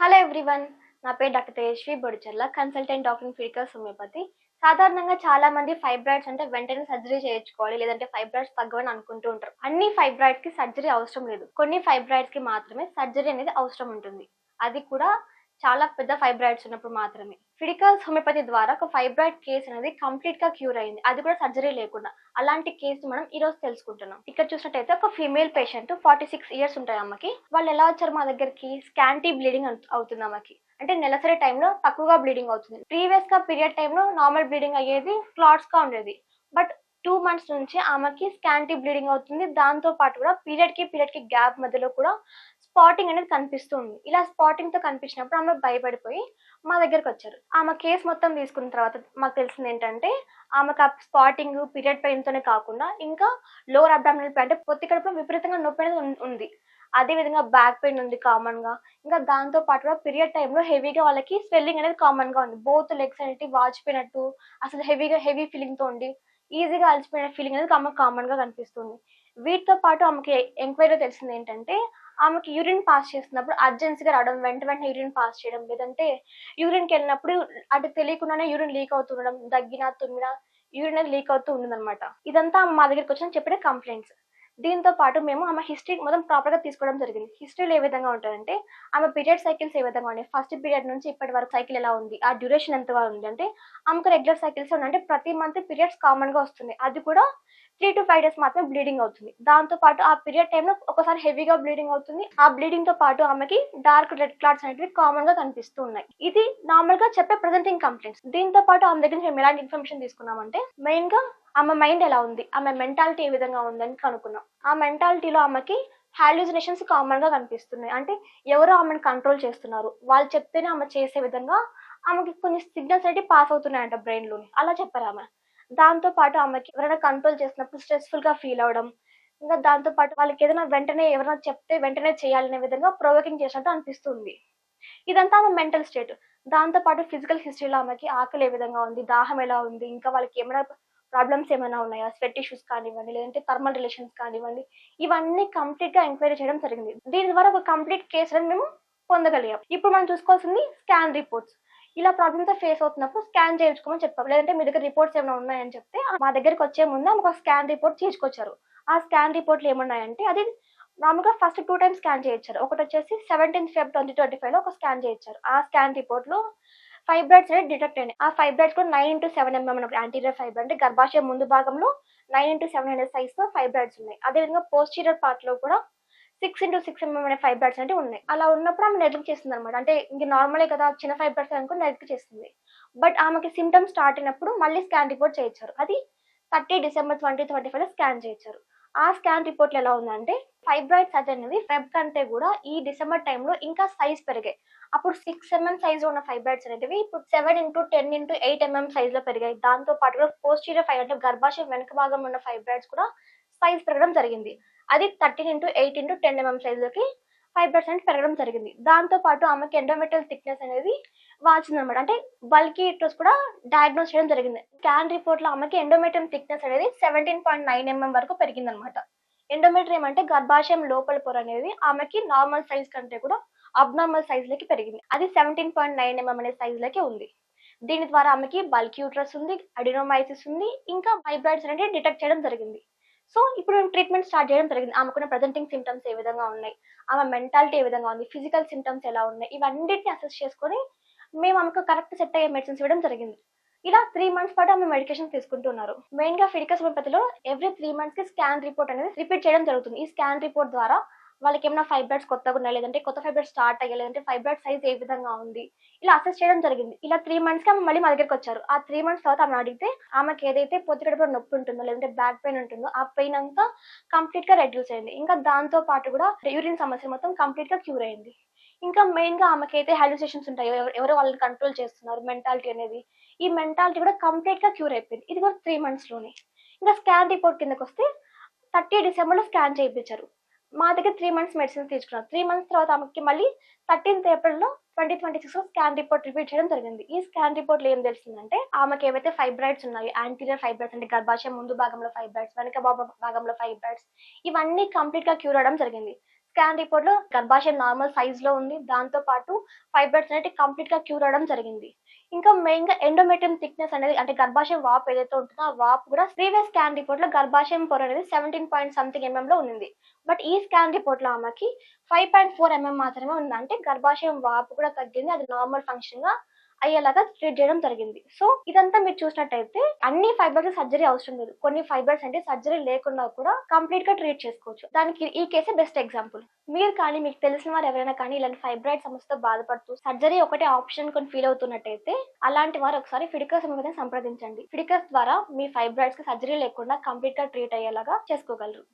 Hello everyone. నా పేరు doctor Tejaswi Bodicherla, consultant doctor in physical homeopathy. సాధారణంగా చాలా మంది ఫైబ్రాయిడ్స్ అంటే వెంటనే సర్జరీ చేయించుకోవాలి, లేదంటే ఫైబ్రాయిడ్స్ తగ్గవని అనుకుంటూ ఉంటారు. అన్ని ఫైబ్రాయిడ్స్‌కి సర్జరీ అవసరం లేదు. కొన్ని ఫైబ్రాయిడ్స్‌కి మాత్రమే సర్జరీ అనేది అవసరం ఉంటుంది. అది కూడా చాలా పెద్ద ఫైబ్రాయిడ్స్ ఉన్నప్పుడు మాత్రమే. ఫిజికల్స్ హోమియోపతి ద్వారా ఒక ఫైబ్రాయిడ్ కేస్ అనేది కంప్లీట్‌గా క్యూర్ అయింది. అది కూడా సర్జరీ లేకుండా. అలాంటి కేస్ మనం ఈరోజు తెలుసుకుంటున్నాం. ఇక్కడ చూసినట్టయితే ఒక ఫీమేల్ పేషెంట్ 46 ఇయర్స్ ఉంటాయి అమ్మకి. వాళ్ళు ఎలా వచ్చారు మా దగ్గరికి? స్కాంటీ బ్లీడింగ్ అవుతుంది ఆమెకి. అంటే నెలసరి టైంలో తక్కువగా బ్లీడింగ్ అవుతుంది. ప్రీవియస్‌గా పీరియడ్ టైంలో నార్మల్ బ్లీడింగ్ అయ్యేది, క్లాట్స్‌గా ఉండేది. బట్ 2 మంత్స్ నుంచి ఆమెకి స్కాంటీ బ్లీడింగ్ అవుతుంది. దాంతో పాటు కూడా పీరియడ్‌కి గ్యాప్ మధ్యలో కూడా స్పాటింగ్ అనేది కనిపిస్తూ ఉంది. ఇలా స్పాటింగ్‌తో కనిపించినప్పుడు ఆమె భయపడిపోయి మా దగ్గరకొచ్చారు. ఆమె కేస్ మొత్తం తీసుకున్న తర్వాత మాకు తెలిసిందేంటంటే, ఆమెకు ఆ స్పాటింగ్, పీరియడ్ పెయిన్‌తోనే కాకుండా ఇంకా లోవర్ అబ్డామినల్ పెయిన్, అంటే పొత్తి కడుపులో విపరీతంగా నొప్పి అనేది ఉంది. అదే విధంగా బ్యాక్ పెయిన్ ఉంది కామన్‌గా. ఇంకా దాంతో పాటుగా పీరియడ్ టైమ్‌లో హెవీగా వాళ్ళకి స్వెల్లింగ్ అనేది కామన్‌గా ఉంది. బోత్ లెగ్స్ అనేటివి వాచిపోయినట్టు, అసలు హెవీ ఫీలింగ్‌తో ఉండి, ఈజీగా అలసిపోయిన ఫీలింగ్ అనేది ఆమెకు కామన్‌గా కనిపిస్తుంది. వీటితో పాటు ఆమెకి ఎంక్వైరీలో తెలిసిందేంటంటే, ఆమెకి యూరిన్ పాస్ చేస్తున్నప్పుడు అర్జెన్సీగా రావడం, వెంటనే యూరిన్ పాస్ చేయడం, లేదంటే యూరిన్‌కెళ్ళినప్పుడు అటు తెలియకుండానే యూరిన్ లీక్ అవుతూ ఉండడం, దగ్గినా, తుమ్మినా యూరిన్ అనేది లీక్ అవుతూ ఉంటుందన్నమాట. ఇదంతా మా దగ్గరికొచ్చిన చెప్పిన కంప్లెయింట్స్. దీంతో పాటు మేము ఆమె హిస్టరీ మొత్తం ప్రాపర్‌గా తీసుకోవడం జరిగింది. హిస్టరీలో ఏ విధంగా ఉంటదంటే, ఆమె పీరియడ్ సైకిల్స్ ఏ విధంగా ఉన్నాయి, ఫస్ట్ పీరియడ్ నుంచి ఇప్పటి వరకు సైకిల్ ఎలా ఉంది, ఆ డ్యూరేషన్ ఎంతగా ఉంది అంటే, ఆమెకు రెగ్యులర్ సైకిల్సే ఉన్నాయి. అంటే ప్రతి మంత్ పీరియడ్స్ కామన్‌గా వస్తున్నాయి. అది కూడా 3-5 డేస్ మాత్రమే బ్లీడింగ్ అవుతుంది. దాంతో పాటు ఆ పీరియడ్ టైమ్‌లో ఒక్కోసారి హెవీగా బ్లీడింగ్ అవుతుంది. ఆ బ్లీడింగ్‌తో పాటు ఆమెకి డార్క్ రెడ్ క్లాట్స్ అనేటివి కామన్‌గా కనిపిస్తూ ఉన్నాయి. ఇది నార్మల్‌గా చెప్పే ప్రెజెంటింగ్ కంప్లెయింట్స్. దీంతో పాటు ఆమె దగ్గర నుంచి మేము ఎలాంటి ఇన్ఫర్మేషన్ తీసుకున్నామంటే, మెయిన్‌గా ఆమె మైండ్ ఎలా ఉంది, ఆమె మెంటాలిటీ ఏ విధంగా ఉందని కనుక్కున్నాం. ఆ మెంటాలిటీలో ఆమెకి హాల్యూసినేషన్స్ కామన్‌గా కనిపిస్తున్నాయి. అంటే ఎవరో ఆమెను కంట్రోల్ చేస్తున్నారు. వాళ్ళు చెప్తేనే ఆమె చేసే విధంగా ఆమెకి కొన్ని సిగ్నల్స్ అనేటివి పాస్ అవుతున్నాయంట బ్రెయిన్‌లోని. అలా చెప్పారామె. దాంతో పాటు ఆమెకి ఎవరైనా కంట్రోల్ చేసినప్పుడు స్ట్రెస్‌ఫుల్‌గా ఫీల్ అవ్వడం, ఇంకా దాంతో పాటు వాళ్ళకేదైనా వెంటనే ఎవరైనా చెప్తే వెంటనే చేయాలనే విధంగా ప్రొవోకింగ్ చేసినట్టు అనిపిస్తుంది. ఇదంతా ఆమె మెంటల్ స్టేట్. దాంతో పాటు ఫిజికల్ హిస్టరీలో ఆమెకి ఆకలి ఏ విధంగా ఉంది, దాహం ఎలా ఉంది, ఇంకా వాళ్ళకి ఏమైనా ప్రాబ్లమ్స్ ఏమైనా ఉన్నాయా, స్వెట్ ఇష్యూస్ కానివ్వండి, లేదంటే థర్మల్ రిలేషన్స్ కానివ్వండి, ఇవన్నీ కంప్లీట్‌గా ఎంక్వైరీ చేయడం జరిగింది. దీని ద్వారా ఒక కంప్లీట్ కేస్ అనేది మేము పొందగలిగాం. ఇప్పుడు మనం చూసుకోవాల్సింది స్కాన్ రిపోర్ట్స్. ఇలా ప్రాబ్లమ్‌తో ఫేస్ అవుతున్నప్పుడు స్కాన్ చేయించుకోమని చెప్పాం. లేదంటే మీ దగ్గర రిపోర్ట్స్ ఏమైనా ఉన్నాయని చెప్తే, మా దగ్గరికొచ్చే ముందు ఆమె ఒక స్కాన్ రిపోర్ట్ తీసుకొచ్చారు. ఆ స్కాన్ రిపోర్ట్‌లో ఏమున్నాయంటే, అది మామూలుగా ఫస్ట్ 2 టైమ్స్ స్కాన్ చేయించారు. ఒకటొచ్చేసి 17థ్ ఫెబ్ 2025లో ఒక స్కాన్ చేయించారు. ఆ స్కాన్ రిపోర్ట్‌లో ఫైబ్రాయిడ్స్ అనేవి డిటెక్ట్ అయినాయి. ఆ ఫైబ్రాయిడ్స్ కూడా 9-7 అని యాంటీరియర్ ఫైబ్రాయిడ్, అంటే గర్భాశయం ముందు భాగంలో 9-7 అనే సైజ్‌తో ఫైబ్రాయిడ్స్ ఉన్నాయి. అదే విధంగా పోస్టీరియర్ పార్ట్‌లో కూడా 6-6 అనే ఫైబ్రాయిడ్స్ అనేవి ఉన్నాయి. అలా ఉన్నప్పుడు ఆమె నెగ్లెక్ట్ చేసిందనమాట. అంటే ఇంక నార్మలే కదా, చిన్న ఫైబ్రాయిడ్స్ అనుకుని నెగ్లెక్ట్ చేసింది. బట్ ఆమెకి సింప్టమ్స్ స్టార్ట్ అయినప్పుడు మళ్ళీ స్కాన్ రిపోర్ట్ చేయించారు. అది 30 డిసెంబర్ 2025లో స్కాన్ చేయించారు. ఆ స్కాన్ రిపోర్ట్‌లో ఎలా ఉందంటే, ఫైబ్రాయిడ్స్ అనేవి ఫెబ్ కంటే కూడా ఈ డిసెంబర్ టైమ్‌లో ఇంకా సైజ్ పెరిగాయి. అప్పుడు 6 సైజ్‌లో ఉన్న ఫైబ్రాయిడ్స్ అనేటివి ఇప్పుడు 7-10-8 సైజ్‌లో పెరిగాయి. దాంతో పాటుగా పోస్టీరియర్ అంటే గర్భాశయం వెనక భాగంలో ఉన్న ఫైబ్రాయిడ్స్ కూడా సైజ్ పెరగడం జరిగింది. అది 13-8-10 సైజ్‌లోకి ఫైబ్రాయిడ్స్ అనేవి పెరగడం జరిగింది. దాంతో పాటు ఆమెకి ఎండోమెట్రియల్ థిక్‌నెస్ అనేది వాచిందనమాట. అంటే బల్కీ యూట్రస్ కూడా డయాగ్నోస్ చేయడం జరిగింది. స్కాన్ రిపోర్ట్‌లో ఆమెకి ఎండోమెట్రియం థిక్‌నెస్ అనేది 17.9 వరకు పెరిగిందనమాట. ఎండోమెట్రియం అంటే గర్భాశయం లోపల పొర అనేది ఆమెకి నార్మల్ సైజ్ కంటే కూడా అబ్నార్మల్ సైజ్‌లోకి పెరిగింది. అది 17.9 అనే సైజ్‌లోకి ఉంది. దీని ద్వారా ఆమెకి బల్కీ యూట్రస్ ఉంది, అడినోమైసిస్ ఉంది, ఇంకా ఫైబ్రాయిడ్స్ అనేవి డిటెక్ట్ చేయడం జరిగింది. సో, ఇప్పుడు మేము ట్రీట్మెంట్ స్టార్ట్ చేయడం జరిగింది. ఆమెకున్న ప్రెజెంటింగ్ సింప్టమ్స్ ఏ విధంగా ఉన్నాయి, ఆమె మెంటాలిటీ ఏ విధంగా ఉంది, ఫిజికల్ సింప్టమ్స్ ఎలా ఉన్నాయి, ఇవన్నిటిని అసెస్ చేసుకొని మేము ఆమెకు కరెక్ట్ సెట్ అయ్యే మెడిసిన్స్ ఇవ్వడం జరిగింది. ఇలా 3 మంత్స్ పాటు ఆమె మెడికేషన్ తీసుకుంటున్నారు. మెయిన్‌గా ఫిడికస్ హోమియోపతిలో ఎవ్రీ 3 మంత్స్‌కి స్కాన్ రిపోర్ట్ అనేది రిపీట్ చేయడం జరుగుతుంది. ఈ స్కాన్ రిపోర్ట్ ద్వారా వాళ్ళకేమైనా ఫైబ్రాయిడ్స్ కొత్తగా ఉన్నాయా, లేదంటే కొత్త ఫైబ్రాయిడ్స్ స్టార్ట్ అయ్యాయా, లేదంటే ఫైబ్రాయిడ్ సైజ్ ఏ విధంగా ఉంది, ఇలా అసెస్ చేయడం జరిగింది. ఇలా 3 మంత్స్‌కి ఆమె మళ్ళీ మా దగ్గరికొచ్చారు. ఆ 3 మంత్స్ తర్వాత ఆమెను అడిగితే ఆమెకి ఏదైతే పొత్తి కడుపులో నొప్పి ఉంటుందో, లేదంటే బ్యాక్ పెయిన్ ఉంటుందో, ఆ పెయిన్ అంతా కంప్లీట్‌గా రెడ్యూస్ అయింది. ఇంకా దాంతో పాటు కూడా యూరిన్ సమస్య మొత్తం కంప్లీట్‌గా క్యూర్ అయింది. ఇంకా మెయిన్‌గా ఆమెకైతే హాలుసినేషన్స్ ఉంటాయో, ఎవరో వాళ్ళని కంట్రోల్ చేస్తున్నారు మెంటాలిటీ అనేది, ఈ మెంటాలిటీ కూడా కంప్లీట్‌గా క్యూర్ అయిపోయింది. ఇది కూడా 3 మంత్స్‌లోనే. ఇంకా స్కాన్ రిపోర్ట్ కిందకొస్తే 30 డిసెంబర్‌లో స్కాన్ చేయించారు. మా దగ్గర 3 మంత్స్ మెడిసిన్స్ తీసుకున్నారు. 3 మంత్స్ తర్వాత ఆమెకి మళ్ళీ 13థ్ ఏప్రిల్‌లో 2026లో స్కాన్ రిపోర్ట్ రిపీట్ చేయడం జరిగింది. ఈ స్కాన్ రిపోర్ట్‌లో ఏం తెలిసిందంటే, ఆమెకి ఏవైతే ఫైబ్రాయిడ్స్ ఉన్నాయో, యాంటీరియర్ ఫైబ్రాయిడ్స్ అంటే గర్భాశయం ముందు భాగంలో ఫైబ్రాయిడ్స్, వెనక భాగంలో ఫైబ్రాయిడ్స్, ఇవన్నీ కంప్లీట్‌గా క్యూర్ అవ్వడం జరిగింది. స్కాన్ రిపోర్ట్ లో గర్భాశయం నార్మల్ సైజ్ లో ఉంది. దాంతో పాటు ఫైబ్రాయిడ్స్ అనేవి కంప్లీట్ గా క్యూర్ అవడం జరిగింది. ఇంకా మెయిన్ గా ఎండోమెట్రియం థిక్నెస్ అనేది అంటే గర్భాశయం వాపు ఏదైతే ఉంటుందో ఆ వాపు కూడా ప్రీవియస్ స్కాన్ రిపోర్ట్ లో గర్భాశయం పొర అనేది 17 పాయింట్ సంథింగ్ లో ఉంది. బట్ ఈ స్కాన్ రిపోర్ట్ లో ఆమెకి 5.4 మాత్రమే ఉంది. అంటే గర్భాశయం వాపు కూడా తగ్గింది. అది నార్మల్ ఫంక్షన్ గా అయ్యేలాగా ట్రీట్ చేయడం జరిగింది. సో ఇదంతా మీరు చూసినట్టయితే అన్ని ఫైబ్రాయిడ్స్ సర్జరీ అవసరం లేదు. కొన్ని ఫైబ్రాయిడ్స్ అంటే సర్జరీ లేకుండా కూడా కంప్లీట్ గా ట్రీట్ చేసుకోవచ్చు. దానికి ఈ కేసే బెస్ట్ ఎగ్జాంపుల్. మీరు కానీ మీకు తెలిసిన వారు ఎవరైనా కానీ ఇలాంటి ఫైబ్రాయిడ్ సమస్యతో బాధపడుతూ సర్జరీ ఒకటే ఆప్షన్ కొని ఫీల్ అవుతున్నట్టయితే అలాంటి వారు ఒకసారి ఫిడికస్ సమస్యని సంప్రదించండి. ఫిడికస్ ద్వారా మీ ఫైబ్రాయిడ్స్ కి సర్జరీ లేకుండా కంప్లీట్ గా ట్రీట్ అయ్యేలాగా చేసుకోగలరు.